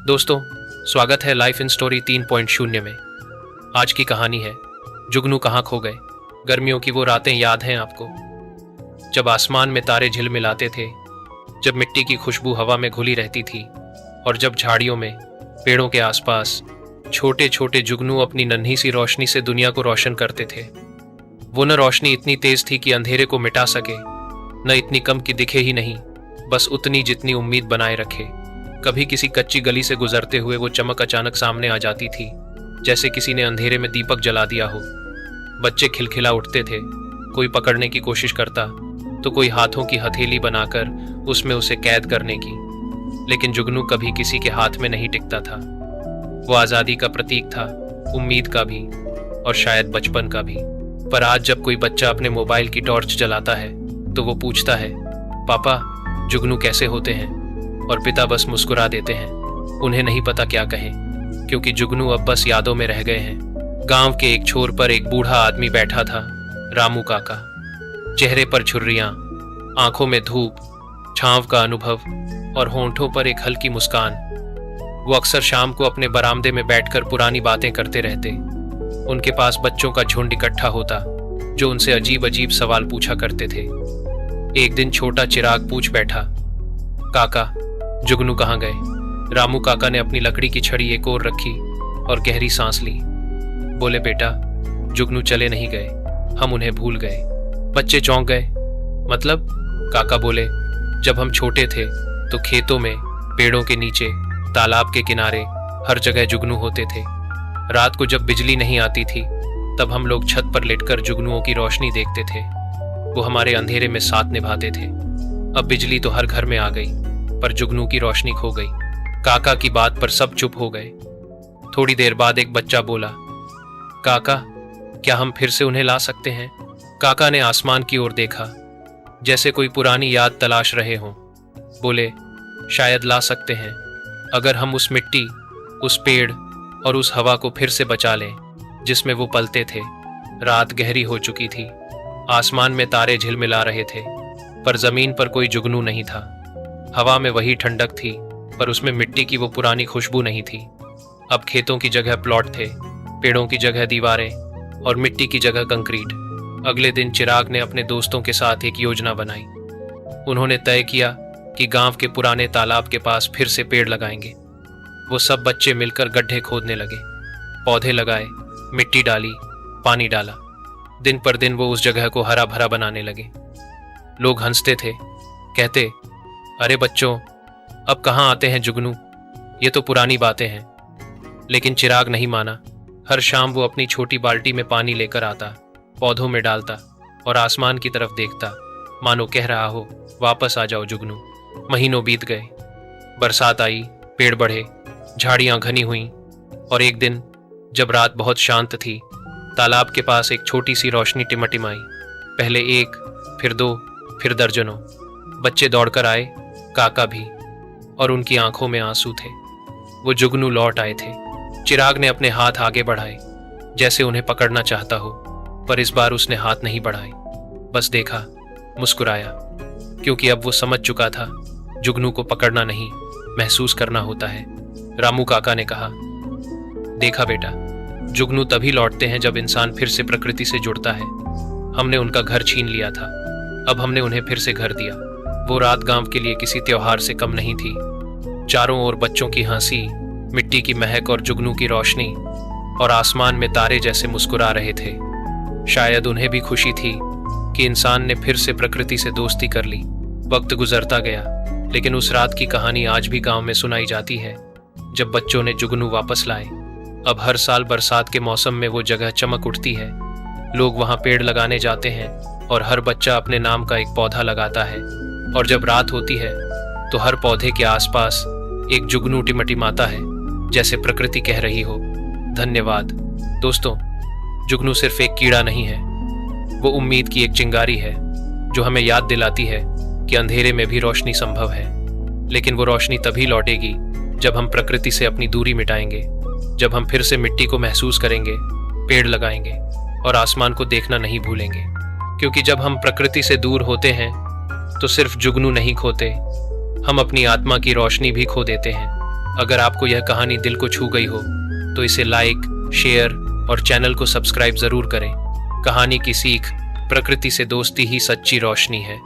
दोस्तों, स्वागत है लाइफ इन स्टोरी 3.0 में। आज की कहानी है जुगनू कहाँ खो गए। गर्मियों की वो रातें याद हैं आपको, जब आसमान में तारे झिलमिलाते थे, जब मिट्टी की खुशबू हवा में घुली रहती थी और जब झाड़ियों में, पेड़ों के आसपास छोटे छोटे जुगनू अपनी नन्ही सी रोशनी से दुनिया को रोशन करते थे। वो न रोशनी इतनी तेज थी कि अंधेरे को मिटा सके, न इतनी कम कि दिखे ही नहीं, बस उतनी जितनी उम्मीद बनाए रखे। कभी किसी कच्ची गली से गुजरते हुए वो चमक अचानक सामने आ जाती थी, जैसे किसी ने अंधेरे में दीपक जला दिया हो। बच्चे खिलखिला उठते थे, कोई पकड़ने की कोशिश करता तो कोई हाथों की हथेली बनाकर उसमें उसे कैद करने की। लेकिन जुगनू कभी किसी के हाथ में नहीं टिकता था। वो आज़ादी का प्रतीक था, उम्मीद का भी और शायद बचपन का भी। पर आज जब कोई बच्चा अपने मोबाइल की टॉर्च जलाता है तो वो पूछता है, पापा जुगनू कैसे होते हैं? और पिता बस मुस्कुरा देते हैं। उन्हें नहीं पता क्या कहें, क्योंकि जुगनू अब बस यादों में रह गए हैं। गांव के एक छोर पर एक बूढ़ा आदमी बैठा था, रामू काका। चेहरे पर झुर्रियां, आंखों में धूप, छांव का अनुभव और होंठों पर एक हल्की मुस्कान। वो अक्सर शाम को अपने बरामदे में बैठकर पुरानी बातें करते रहते। उनके पास बच्चों का झुंड इकट्ठा होता, जो उनसे अजीब अजीब सवाल पूछा करते थे। एक दिन छोटा चिराग पूछ बैठा, काका जुगनू कहाँ गए? रामू काका ने अपनी लकड़ी की छड़ी एक ओर रखी और गहरी सांस ली। बोले, बेटा जुगनू चले नहीं गए, हम उन्हें भूल गए। बच्चे चौंक गए। मतलब? काका बोले, जब हम छोटे थे तो खेतों में, पेड़ों के नीचे, तालाब के किनारे हर जगह जुगनू होते थे। रात को जब बिजली नहीं आती थी तब हम लोग छत पर लेटकर जुगनुओं की रोशनी देखते थे। वो हमारे अंधेरे में साथ निभाते थे। अब बिजली तो हर घर में आ गई, पर जुगनू की रोशनी खो गई। काका की बात पर सब चुप हो गए। थोड़ी देर बाद एक बच्चा बोला, काका क्या हम फिर से उन्हें ला सकते हैं? काका ने आसमान की ओर देखा, जैसे कोई पुरानी याद तलाश रहे हों। बोले, शायद ला सकते हैं, अगर हम उस मिट्टी, उस पेड़ और उस हवा को फिर से बचा लें जिसमें वो पलते थे। रात गहरी हो चुकी थी, आसमान में तारे झिलमिला रहे थे, पर जमीन पर कोई जुगनू नहीं था। हवा में वही ठंडक थी, पर उसमें मिट्टी की वो पुरानी खुशबू नहीं थी। अब खेतों की जगह प्लॉट थे, पेड़ों की जगह दीवारें और मिट्टी की जगह कंक्रीट। अगले दिन चिराग ने अपने दोस्तों के साथ एक योजना बनाई। उन्होंने तय किया कि गांव के पुराने तालाब के पास फिर से पेड़ लगाएंगे। वो सब बच्चे मिलकर गड्ढे खोदने लगे, पौधे लगाए, मिट्टी डाली, पानी डाला। दिन पर दिन वो उस जगह को हरा भरा बनाने लगे। लोग हंसते थे, कहते, अरे बच्चों, अब कहाँ आते हैं जुगनू, ये तो पुरानी बातें हैं। लेकिन चिराग नहीं माना। हर शाम वो अपनी छोटी बाल्टी में पानी लेकर आता, पौधों में डालता और आसमान की तरफ देखता, मानो कह रहा हो, वापस आ जाओ जुगनू। महीनों बीत गए, बरसात आई, पेड़ बढ़े, झाड़ियां घनी हुईं और एक दिन जब रात बहुत शांत थी, तालाब के पास एक छोटी सी रोशनी टिमटिमाई। पहले एक, फिर दो, फिर दर्जनों। बच्चे दौड़कर आए, काका भी, और उनकी आंखों में आंसू थे। वो जुगनू लौट आए थे। चिराग ने अपने हाथ आगे बढ़ाए, जैसे उन्हें पकड़ना चाहता हो, पर इस बार उसने हाथ नहीं बढ़ाए। बस देखा, मुस्कुराया, क्योंकि अब वो समझ चुका था जुगनू को पकड़ना नहीं, महसूस करना होता है। रामू काका ने कहा, देखा बेटा, जुगनू तभी लौटते हैं जब इंसान फिर से प्रकृति से जुड़ता है। हमने उनका घर छीन लिया था, अब हमने उन्हें फिर से घर दिया। वो रात गांव के लिए किसी त्योहार से कम नहीं थी। चारों ओर बच्चों की हंसी, मिट्टी की महक और जुगनू की रोशनी, और आसमान में तारे जैसे मुस्कुरा रहे थे। शायद उन्हें भी खुशी थी कि इंसान ने फिर से प्रकृति से दोस्ती कर ली। वक्त गुजरता गया, लेकिन उस रात की कहानी आज भी गांव में सुनाई जाती है, जब बच्चों ने जुगनू वापस लाए। अब हर साल बरसात के मौसम में वो जगह चमक उठती है। लोग वहां पेड़ लगाने जाते हैं और हर बच्चा अपने नाम का एक पौधा लगाता है। और जब रात होती है तो हर पौधे के आसपास एक जुगनू टिमटिमाता है, जैसे प्रकृति कह रही हो, धन्यवाद। दोस्तों, जुगनू सिर्फ एक कीड़ा नहीं है, वो उम्मीद की एक चिंगारी है, जो हमें याद दिलाती है कि अंधेरे में भी रोशनी संभव है। लेकिन वो रोशनी तभी लौटेगी जब हम प्रकृति से अपनी दूरी मिटाएंगे, जब हम फिर से मिट्टी को महसूस करेंगे, पेड़ लगाएंगे और आसमान को देखना नहीं भूलेंगे। क्योंकि जब हम प्रकृति से दूर होते हैं तो सिर्फ जुगनू नहीं खोते, हम अपनी आत्मा की रोशनी भी खो देते हैं। अगर आपको यह कहानी दिल को छू गई हो तो इसे लाइक, शेयर और चैनल को सब्सक्राइब जरूर करें। कहानी की सीख, प्रकृति से दोस्ती ही सच्ची रोशनी है।